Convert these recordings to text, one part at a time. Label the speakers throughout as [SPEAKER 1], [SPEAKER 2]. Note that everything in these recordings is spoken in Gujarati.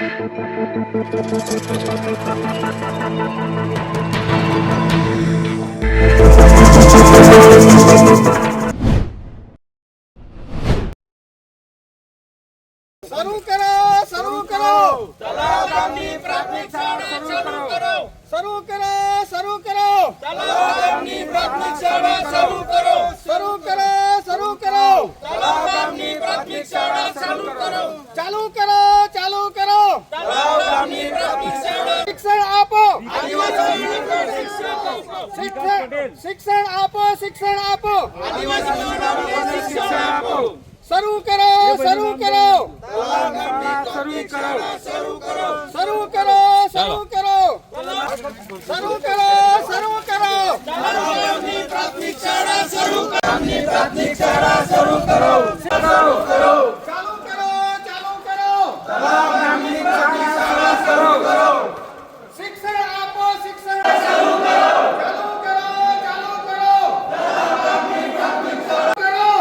[SPEAKER 1] શરૂ કરો શરૂ કરો તલાવ ગામની પ્રાથમિક શાળા શરૂ કરો શરૂ કરો શરૂ કરો તલાવ ગામની પ્રાથમિક શાળા શરૂ કરો શરૂ કરો શરૂ કરો તલાવ ગામની પ્રાથમિક શાળા શરૂ કરો ચાલુ કરો ચાલુ કરો તલાવ ગામની પ્રાથમિક શાળા શિક્ષણ આપો આદિવાસી શિક્ષણ આપો શિક્ષણ આપો આદિવાસી શિક્ષણ આપો શરૂ કરો શરૂ કરો શરૂ કરો શરૂ કરો શરૂ કરો શરૂ કરો શરૂ કરો શરૂ કરો ગામની પ્રાથમિક શાળા શરૂ કરો ગામની પ્રાથમિક શાળા શરૂ કરો શરૂ કરો ચાલુ કરો ચાલુ કરો ગામની પ્રાથમિક શાળા શરૂ કરો શિક્ષણ આપો શિક્ષણ શરૂ કરો ચાલુ કરો ચાલુ કરો ગામની પ્રાથમિક શાળા કરો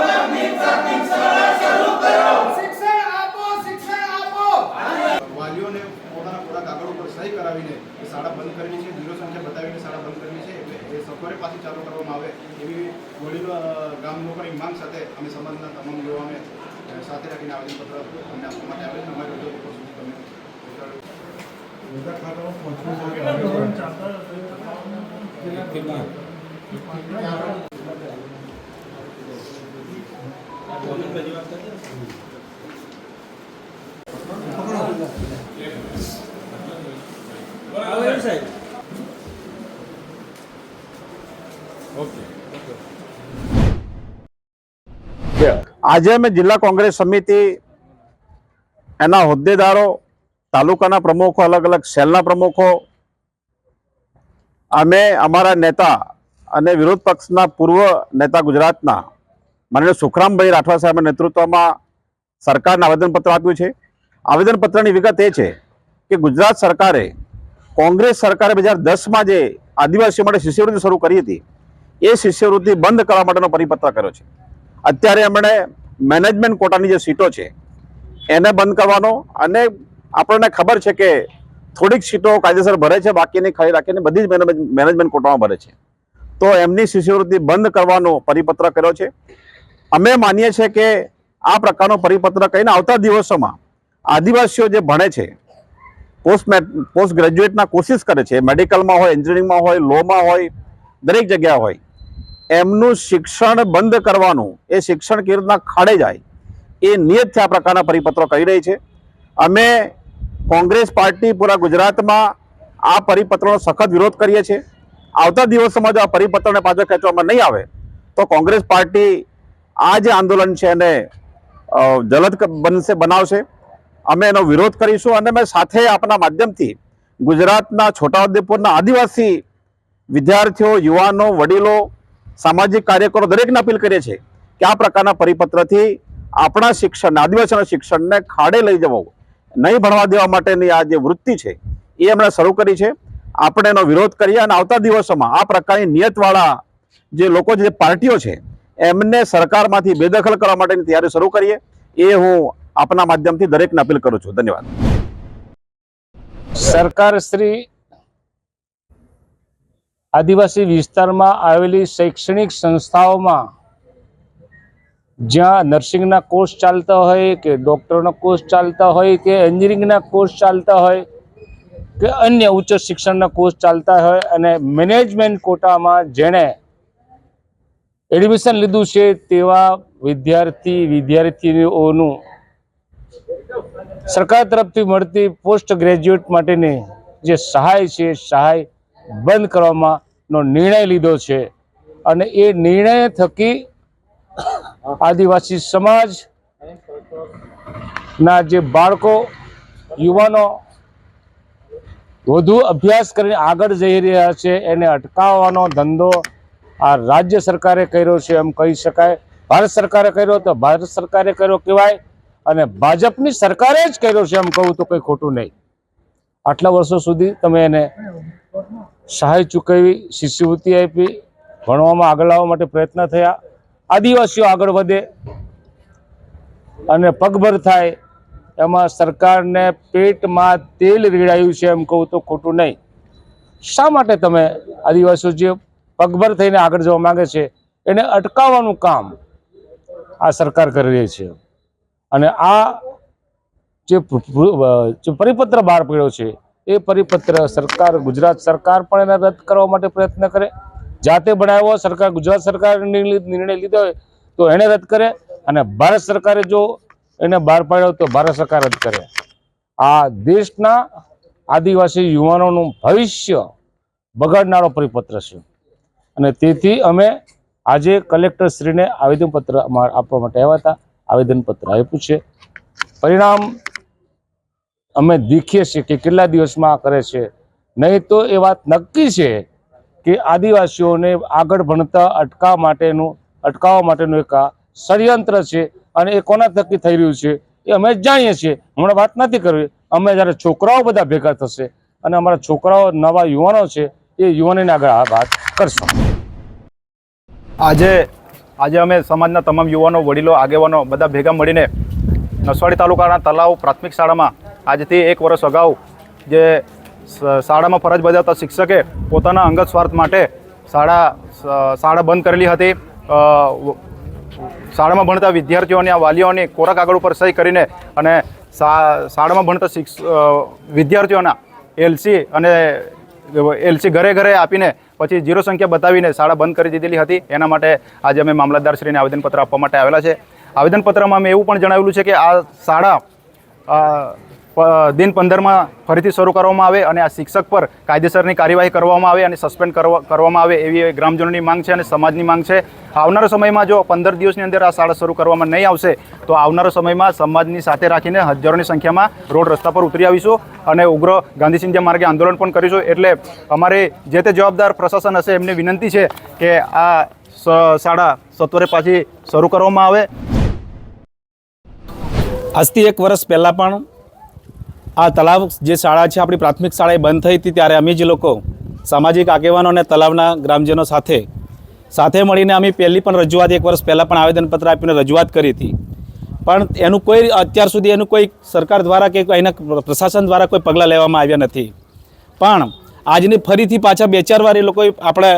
[SPEAKER 1] ગામની પ્રાથમિક શાળા શરૂ કરો શિક્ષણ આપો શિક્ષણ આપો
[SPEAKER 2] વાલીઓને પોતાના કાગળ ઉપર સહી કરાવીને એ શાળા બંધ કરવી છે, ઝીરો સંખ્યા બતાવીને શાળા બંધ કરવી છે, એટલે એ સત્વરે પાછી ચાલુ કરવામાં આવે એવી વડીલો ગામ લોકોની માંગ સાથે અમે સમાજના તમામ યુવાઓને સાથે રાખીને આવેદનપત્ર અમને આપવા માટે આવેદન અમારી રજૂઆત ઉપર સુધી તમે
[SPEAKER 3] આજે અમે જિલ્લા કોંગ્રેસ સમિતિ એના હોદ્દેદારો, તાલુકાના પ્રમુખો, અલગ અલગ સેલના પ્રમુખો, અમે અમારા નેતા અને વિરોધ પક્ષના પૂર્વ નેતા ગુજરાતના માનનીય સુખરામભાઈ રાઠવા સાહેબના નેતૃત્વમાં સરકારને આવેદનપત્ર આપ્યું છે. આવેદનપત્રની વિગત એ છે કે ગુજરાત સરકારે, કોંગ્રેસ સરકારે 2010માં જે આદિવાસીઓ માટે શિષ્યવૃત્તિ શરૂ કરી હતી એ શિષ્યવૃત્તિ બંધ કરવા માટેનો પરિપત્ર કર્યો છે. અત્યારે એમણે મેનેજમેન્ટ કોટાની જે સીટો છે એને બંધ કરવાનો, અને આપણને ખબર છે કે થોડીક સીટો કાયદેસર ભરે છે, બાકીની ખાલી રાખીને બધી જ મેનેજમેન્ટ કોટામાં ભરે છે. તો એમની શિષ્યવૃત્તિ બંધ કરવાનો પરિપત્ર કર્યો છે. અમે માનીએ છીએ કે આ પ્રકારનો પરિપત્ર કહીને આવતા દિવસોમાં આદિવાસીઓ જે ભણે છે, પોસ્ટ ગ્રેજ્યુએટના કોશિશ કરે છે, મેડિકલમાં હોય, એન્જિનિયરિંગમાં હોય, લોમાં હોય, દરેક જગ્યાએ હોય, એમનું શિક્ષણ બંધ કરવાનું, એ શિક્ષણ કેવી રીતના ખાડે જાય એ નિયતથી આ પ્રકારના પરિપત્રો કહી રહી છે. અમે કોંગ્રેસ પાર્ટી પૂરા ગુજરાતમાં આ પરિપત્રનો સખત વિરોધ કરીએ છીએ. આવતા દિવસોમાં જો આ પરિપત્રને પાછો ખેંચવામાં નહીં આવે તો કોંગ્રેસ પાર્ટી આ જે આંદોલન છે એને જલદ બનાવશે. અમે એનો વિરોધ કરીશું, અને અમે સાથે આપના માધ્યમથી ગુજરાતના છોટાઉદેપુરના આદિવાસી વિદ્યાર્થીઓ, યુવાનો, વડીલો, સામાજિક કાર્યકરો દરેકને અપીલ કરીએ છીએ કે આ પ્રકારના પરિપત્રથી આપણા શિક્ષણ, આદિવાસીના શિક્ષણને ખાડે લઈ જવું, નહીં ભણવા દેવા માટેની આ જે વૃત્તિ છે એ એમણે શરૂ કરી છે. આપણે એનો વિરોધ કરીએ અને આવતા દિવસોમાં આ પ્રકારની નિયતવાળા જે લોકો, જે પાર્ટીઓ છે એમને સરકારમાંથી બેદખલ કરવા માટેની તૈયારી શરૂ કરીએ, એ હું આપના માધ્યમથી દરેકને અપીલ કરું છું. ધન્યવાદ.
[SPEAKER 4] સરકાર શ્રી આદિવાસી વિસ્તારમાં આવેલી શૈક્ષણિક સંસ્થાઓમાં જ્યાં નર્સિંગના કોર્સ ચાલતા હોય, કે ડૉક્ટરનો કોર્સ ચાલતા હોય, કે એન્જિનિયરિંગના કોર્સ ચાલતા હોય, કે અન્ય ઉચ્ચ શિક્ષણના કોર્સ ચાલતા હોય, અને મેનેજમેન્ટ કોટામાં જેણે એડમિશન લીધું છે તેવા વિદ્યાર્થીઓનું સરકાર તરફથી મળતી પોસ્ટ ગ્રેજ્યુએટ માટેની જે સહાય છે, સહાય બંધ કરવાનો નિર્ણય લીધો છે. અને એ નિર્ણય થકી આદિવાસી સમાજના જે બાળકો, યુવાનો વધુ અભ્યાસ કરીને આગળ જઈ રહ્યા છે એને અટકાવવાનો ધંધો આ રાજ્ય સરકારે કર્યો છે એમ કહી શકાય. ભારત સરકારે કર્યો તો ભારત સરકારે કર્યો કહેવાય, અને ભાજપની સરકારે જ કર્યો છે એમ કહું તો કંઈ ખોટું નહીં. આટલા વર્ષો સુધી તમે એને સહાય ચૂકવી, શિષ્યવૃત્તિ આપી, ભણવામાં આગળ આવવા માટે પ્રયત્ન થયા, આદિવાસીઓ આગળ વધે અને પગભર થાય એમાં સરકારને પેટમાં તેલ રેડાયું છે એમ કહું તો ખોટું નહીં. શા માટે તમે આદિવાસીઓ જે પગભર થઈને આગળ જવા માંગે છે એને અટકાવવાનું કામ આ સરકાર કરી રહી છે? અને આ જે પરિપત્ર બહાર પડ્યો છે એ પરિપત્ર સરકાર, ગુજરાત સરકાર પણ એને રદ કરવા માટે પ્રયત્ન કરે. જાતે બનાવ્યો સરકાર, ગુજરાત સરકારે નિર્ણય લીધો હોય તો એને રદ કરે, અને ભારત સરકારે જો એને બહાર પાડ્યો તો ભારત સરકાર રદ કરે. આ દેશના આદિવાસી યુવાનોનું ભવિષ્ય બગાડનારો પરિપત્ર છે, અને તેથી અમે આજે કલેક્ટરશ્રીને આવેદનપત્ર આપવા માટે આવ્યા હતા. આવેદનપત્ર આપ્યું છે. પરિણામ અમે દેખીએ છીએ કે કેટલા દિવસમાં કરે છે. નહીં તો એ વાત નક્કી છે કે આદિવાસીઓને આગળ ભણતા અટકાવવા માટેનું એક આ ષડયંત્ર છે, અને એ કોના થકી થઈ રહ્યું છે એ અમે જાણીએ છીએ. હમણાં વાત નથી કરવી. અમે જ્યારે છોકરાઓ બધા ભેગા થશે અને અમારા છોકરાઓ, નવા યુવાનો છે, એ યુવાનોને આગળ આ વાત કરશું.
[SPEAKER 2] આજે અમે સમાજના તમામ યુવાનો, વડીલો, આગેવાનો બધા ભેગા મળીને નસવાડી તાલુકાના તલાવ પ્રાથમિક શાળામાં આજથી 1 વર્ષ અગાઉ જે શાળામાં ફરજ બજાવતા શિક્ષકે પોતાના અંગત સ્વાર્થ માટે શાળા બંધ કરેલી હતી. શાળામાં ભણતા વિદ્યાર્થીઓની, વાલીઓની કોરા કાગળ ઉપર સહી કરીને અને શાળામાં ભણતા વિદ્યાર્થીઓના એલસી ઘરે ઘરે આપીને પછી 0 સંખ્યા બતાવીને શાળા બંધ કરી દીધેલી હતી. એના માટે આજે અમે મામલતદારશ્રીને આવેદનપત્ર આપવા માટે આવેલા છે. આવેદનપત્રમાં અમે એવું પણ જણાવેલું છે કે આ શાળા દિન 15માં ફરીથી શરૂ કરવામાં આવે અને આ શિક્ષક પર કાયદેસરની કાર્યવાહી કરવામાં આવે અને સસ્પેન્ડ કરવામાં આવે એવી ગ્રામજનોની માંગ છે અને સમાજની માંગ છે. આવનારા સમયમાં જો 15 દિવસની અંદર આ શાળા શરૂ કરવામાં નહીં આવશે તો આવનારા સમયમાં સમાજની સાથે રાખીને હજારોની સંખ્યામાં રોડ રસ્તા પર ઉતરી આવીશું અને ઉગ્ર ગાંધી ચિંધ્યા માર્ગે આંદોલન પણ કરીશું. એટલે અમારે જે તે જવાબદાર પ્રશાસન હશે એમને વિનંતી છે કે આ શાળા સત્વરે પાછી શરૂ કરવામાં આવે.
[SPEAKER 5] આજથી 1 વર્ષ પહેલાં પણ આ તલાવ જે શાળા છે, આપણી પ્રાથમિક શાળા બંધ થઈ હતી, ત્યારે અમે જે લોકો સામાજિક આગેવાનો અને તલાવના ગ્રામજનો સાથે મળીને અમે પહેલી પણ રજૂઆત 1 વર્ષ પહેલાં પણ આવેદનપત્ર આપીને રજૂઆત કરી હતી. પણ એનું કોઈ અત્યાર સુધી એનું કોઈ સરકાર દ્વારા કે એના પ્રશાસન દ્વારા કોઈ પગલાં લેવામાં આવ્યા નથી. પણ આજની ફરીથી પાછા 2-4 વાર એ લોકોએ આપણે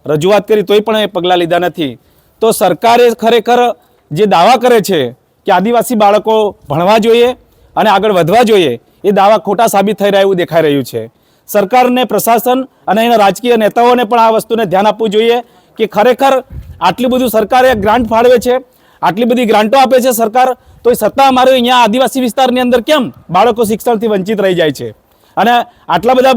[SPEAKER 5] રજૂઆત કરી તોય પણ એ પગલાં લીધા નથી. તો સરકારે ખરેખર જે દાવા કરે છે કે આદિવાસી બાળકો ભણવા જોઈએ અને આગળ વધવા જોઈએ, એ દાવા ખોટા સાબિત થઈ રહ્યા એવું દેખાઈ રહ્યું છે. સરકારને, પ્રશાસન અને એના રાજકીય નેતાઓને પણ આ વસ્તુને ધ્યાન આપવું જોઈએ કે ખરેખર આટલું બધું સરકારે ગ્રાન્ટ ફાળવે છે, આટલી બધી ગ્રાન્ટો આપે છે સરકાર, તો એ છતાં અમારે અહીંયા આદિવાસી વિસ્તારની અંદર કેમ બાળકો શિક્ષણથી વંચિત રહી જાય છે? અને આટલા બધા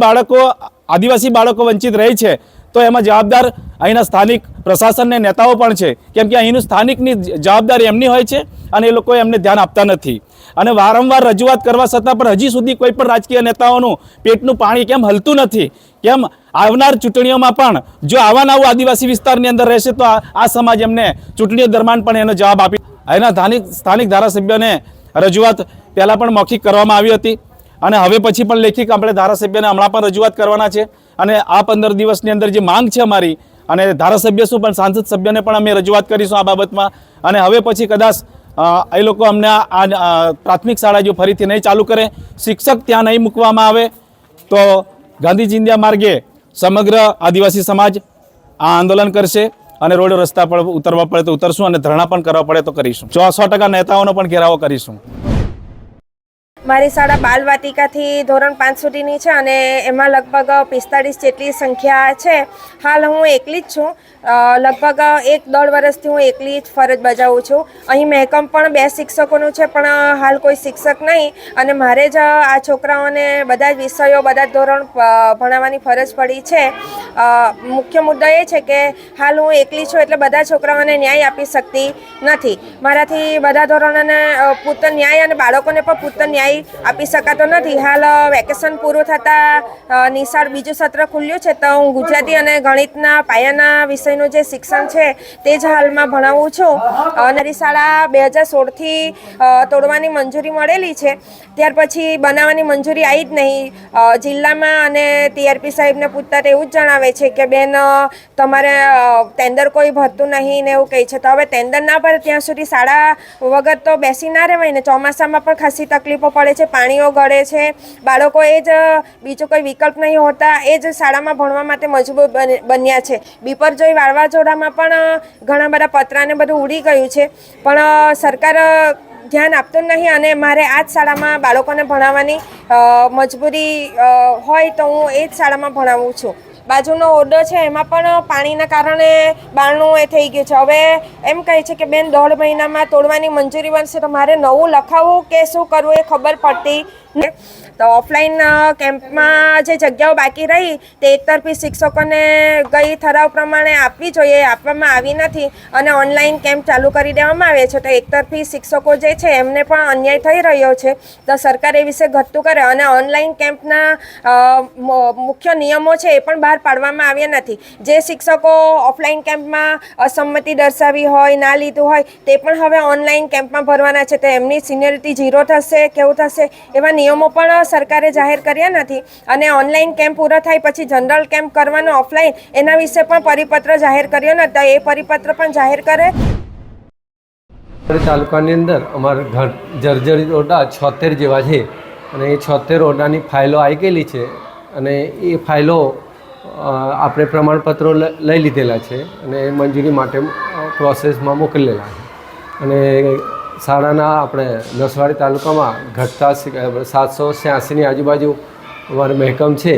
[SPEAKER 5] આદિવાસી બાળકો વંચિત રહે છે તો એમાં જવાબદાર અહીંના સ્થાનિક પ્રશાસનને નેતાઓ પણ છે, કેમ કે અહીંનું સ્થાનિકની જવાબદારી એમની હોય છે અને એ લોકો એમને ધ્યાન આપતા નથી. અને વારંવાર રજૂઆત કરવા છતાં પણ હજી સુધી કોઈ પણ રાજકીય નેતાઓનું પેટનું પાણી કેમ હલતું નથી? કેમ આવનાર ચૂંટણીઓમાં પણ જો આવા નવા આદિવાસી વિસ્તારની અંદર રહેશે તો આ સમાજ એમને ચૂંટણીઓ દરમિયાન પણ એનો જવાબ આપી. એના સ્થાનિક ધારાસભ્યોને રજૂઆત પહેલાં પણ મૌખિક કરવામાં આવી હતી અને હવે પછી પણ લેખિત આપણે ધારાસભ્યને હમણાં પણ રજૂઆત કરવાના છે. અને આ 15 દિવસની અંદર જે માંગ છે અમારી, અને ધારાસભ્ય શું પણ સાંસદ સભ્યને પણ અમે રજૂઆત કરીશું આ બાબતમાં. અને હવે પછી કદાચ એ લોકો અમને આ પ્રાથમિક શાળા જો ફરીથી નહીં ચાલુ કરે, શિક્ષક ત્યાં નહીં મૂકવામાં આવે, તો ગાંધી ચિંધ્યા માર્ગે સમગ્ર આદિવાસી સમાજ આ આંદોલન કરશે અને રોડ રસ્તા પર ઉતરવા પડે તો ઉતરશું અને ધરણા પણ કરવા પડે તો કરીશું. 100% નેતાઓનો પણ ઘેરાવો કરીશું.
[SPEAKER 6] મારી શાળા બાલવાટિકાથી ધોરણ 5 સુધીની છે અને એમાં લગભગ 45 જેટલી સંખ્યા છે. હાલ હું એકલી જ છું. લગભગ 1-1.5 વર્ષથી હું એકલી જ ફરજ બજાવું છું. અહીં મહેકમ પણ 2 શિક્ષકોનું છે, પણ હાલ કોઈ શિક્ષક નહીં અને મારે જ આ છોકરાઓને બધા જ વિષયો, બધા જ ધોરણ ભણાવવાની ફરજ પડી છે. મુખ્ય મુદ્દો એ છે કે હાલ હું એકલી છું એટલે બધા છોકરાઓને ન્યાય આપી શકતી નથી. મારાથી બધા ધોરણોને પૂરતો ન્યાય અને બાળકોને પણ પૂરતો ન્યાય આપી શકાતો નથી. હાલ વેકેશન પૂરું થતાં નિશાળ બીજું સત્ર ખુલ્યું છે, તો હું ગુજરાતી અને ગણિતના પાયાના વિષયનું જે શિક્ષણ છે તે જ હાલમાં ભણાવું છું. મારી શાળા 2016થી તોડવાની મંજૂરી મળેલી છે, ત્યાર પછી બનાવવાની મંજૂરી આવી જ નહીં. જિલ્લામાં અને TRP સાહેબને પૂછતા એવું જ જણાવે આવે છે કે બેન તમારે ટેન્ડર કોઈ ભરતું નહીં ને એવું કહે છે. તો હવે ટેન્ડર ના ભરે ત્યાં સુધી શાળા વગર તો બેસી ના રહેવાય ને. ચોમાસામાં પણ ખાસી તકલીફો પડે છે, પાણીઓ ગળે છે, બાળકો એ જ બીજો કોઈ વિકલ્પ નહીં હોતા એ જ શાળામાં ભણવા માટે મજબૂર બન્યા છે. બિપરજોય વાવાઝોડામાં પણ ઘણા બધા પતરાને બધું ઉડી ગયું છે, પણ સરકાર ધ્યાન આપતું નહીં અને મારે આ જ શાળામાં બાળકોને ભણાવવાની મજબૂરી હોય તો હું એ જ શાળામાં ભણાવું છું. બાજુનો ઓરડો છે એમાં પણ પાણીના કારણે બારણું એ થઈ ગયું છે. હવે એમ કહે છે કે બેન 1.5 મહિનામાં તોડવાની મંજૂરી બનશે, તો મારે નવું લખાવવું કે શું કરવું એ ખબર પડતી ને. તો ઓફલાઈન કેમ્પમાં જે જગ્યાઓ બાકી રહી તે એકતરફી શિક્ષકોને ગઈ ઠરાવ પ્રમાણે આપવી જોઈએ, આપવામાં આવી નથી અને ઓનલાઈન કેમ્પ ચાલુ કરી દેવામાં આવે છે. તો એકતરફી શિક્ષકો જે છે એમને પણ અન્યાય થઈ રહ્યો છે. તો સરકાર એ વિશે ઘટતું કરે અને ઓનલાઈન કેમ્પના મુખ્ય નિયમો છે એ પણ બહાર પાડવામાં આવ્યા નથી. જે શિક્ષકો ઓફલાઈન કેમ્પમાં અસંમતિ દર્શાવી હોય, ના લીધું હોય, તે પણ હવે ઓનલાઈન કેમ્પમાં ભરવાના છે. તો એમની સિનિયરિટી 0 થશે, કેવું થશે, એવા નિયમો પણ સરકારે જાહેર કર્યા નથી. અને ઓનલાઈન કેમ્પ પૂરો થાય પછી જનરલ કેમ્પ કરવાનો ઓફલાઈન, એના વિશે પણ પરિપત્ર જાહેર કર્યો નથી. તો એ પરિપત્ર પણ જાહેર કરે.
[SPEAKER 7] તાલુકાની અંદર અમારા ઘર જર્જરિત ઓરડા 76 જેવા છે અને એ 76 ઓરડાની ફાઇલો આવી ગયેલી છે અને એ ફાઇલો આપણે પ્રમાણપત્રો લઈ લીધેલા છે અને મંજૂરી માટે પ્રોસેસમાં મોકલેલા છે. અને શાળાના આપણે નસવાડી તાલુકામાં ઘટતા 786ની આજુબાજુ અમારું મહેકમ છે,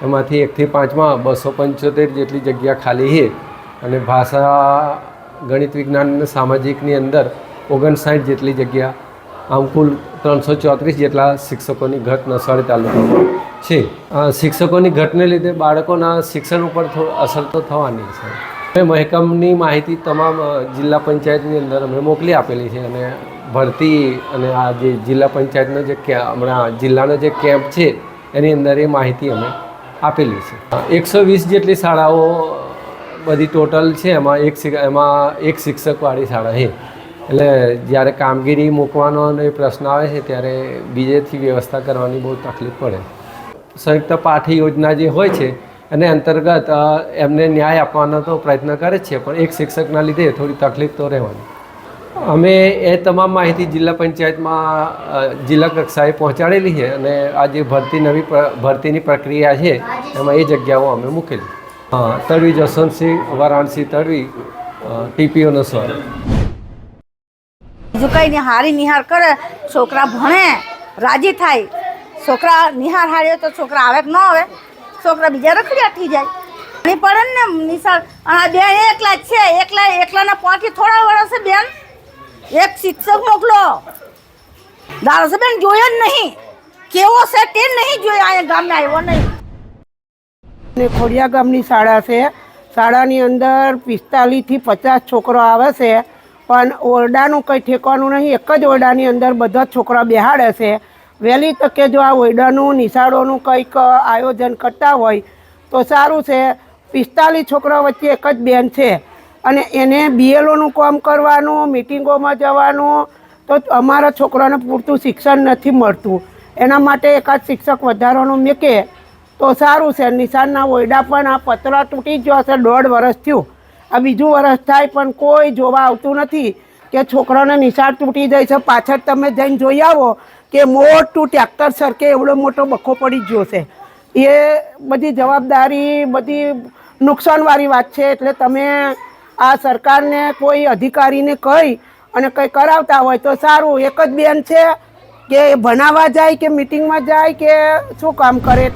[SPEAKER 7] એમાંથી 1 થી 5માં 275 જેટલી જગ્યા ખાલી છે અને ભાષા, ગણિત, વિજ્ઞાન અને સામાજિકની અંદર 59 જેટલી જગ્યા, આમ કુલ 334 જેટલા શિક્ષકોની ઘટ નસવાડી તાલુકામાં છે. શિક્ષકોની ઘટને લીધે બાળકોના શિક્ષણ ઉપર અસર તો થવાની છે. અમે મહેકમની માહિતી તમામ જિલ્લા પંચાયતની અંદર અમે મોકલી આપેલી છે અને ભરતી અને આ જે જિલ્લા પંચાયતનો જે હમણાં જિલ્લાનો જે કેમ્પ છે એની અંદર એ માહિતી અમે આપેલી છે. 120 જેટલી શાળાઓ બધી ટોટલ છે, એમાં એક શિક્ષકવાળી શાળા છે. એટલે જ્યારે કામગીરી મૂકવાનો એ પ્રશ્ન આવે છે ત્યારે બીજેથી વ્યવસ્થા કરવાની બહુ તકલીફ પડે. સંયુક્ત પાઠ યોજના જે હોય છે એને અંતર્ગત એમને ન્યાય આપવાનો તો પ્રયત્ન કરે છે, પણ એક શિક્ષકના લીધે થોડી તકલીફ તો રહેવાની. અમે એ તમામ માહિતી જિલ્લા પંચાયતમાં જિલ્લા કક્ષાએ પહોંચાડેલી છે અને આ જે નવી ભરતીની પ્રક્રિયા છે એમાં એ જગ્યાઓ અમે મૂકેલી. તડવી જસવંતસિંહ, વારાણસી તડવી, TPO નસવાડ.
[SPEAKER 8] બીજું કંઈ નહીં, હારી નિહાર કરે, છોકરા ભણે, રાજી થાય. છોકરા નિહાર હાર્યો તો છોકરા આવે કે ન આવે, છોકરા બીજા રખડ્યા થઈ જાય. નહીં પડે ને નિશાળ. બેન એકલા જ છે, એકલાના 5 થી થોડા વર્ષે બેન એક શિક્ષક મોકલો. ધારાસભ્ય જોયો જ નહીં, કેવો છે તે નહીં જોયો, અહીંયા ગામને આવ્યો નહીં.
[SPEAKER 9] ખોડિયા ગામની શાળા છે. શાળાની અંદર 45 થી 50 છોકરો આવે છે, પણ ઓરડાનું કંઈ ઠેકવાનું નહીં. એક જ ઓરડાની અંદર બધા છોકરા બેહાડે છે. વહેલી તકે જો આ ઓરડાનું નિશાળોનું કંઈક આયોજન કરતા હોય તો સારું છે. 45 છોકરા વચ્ચે એક જ બેન છે અને એને BLOનું કામ કરવાનું, મિટિંગોમાં જવાનું, તો અમારા છોકરાને પૂરતું શિક્ષણ નથી મળતું. એના માટે એકાદ શિક્ષક વધારાનું મૂકે તો સારું છે. નિશાળના ઓરડા પણ આ પતરા તૂટી જ જશે. 1.5 વર્ષ થયું, આ બીજું વર્ષ થાય પણ કોઈ જોવા આવતું નથી કે છોકરાને નિશાળ તૂટી જાય છે. પાછળ તમે જઈને જોઈ આવો કે મોટું ટ્રેક્ટર સરકે એવડો મોટો બખો પડી ગયો છે. એ બધી જવાબદારી, બધી નુકસાનવાળી વાત છે. એટલે તમે આ સરકારને કોઈ અધિકારીને કહી અને કંઈ કરાવતા હોય તો સારું. એક જ બેન છે કે ભણાવવા જાય કે મિટિંગમાં જાય કે શું કામ કરે.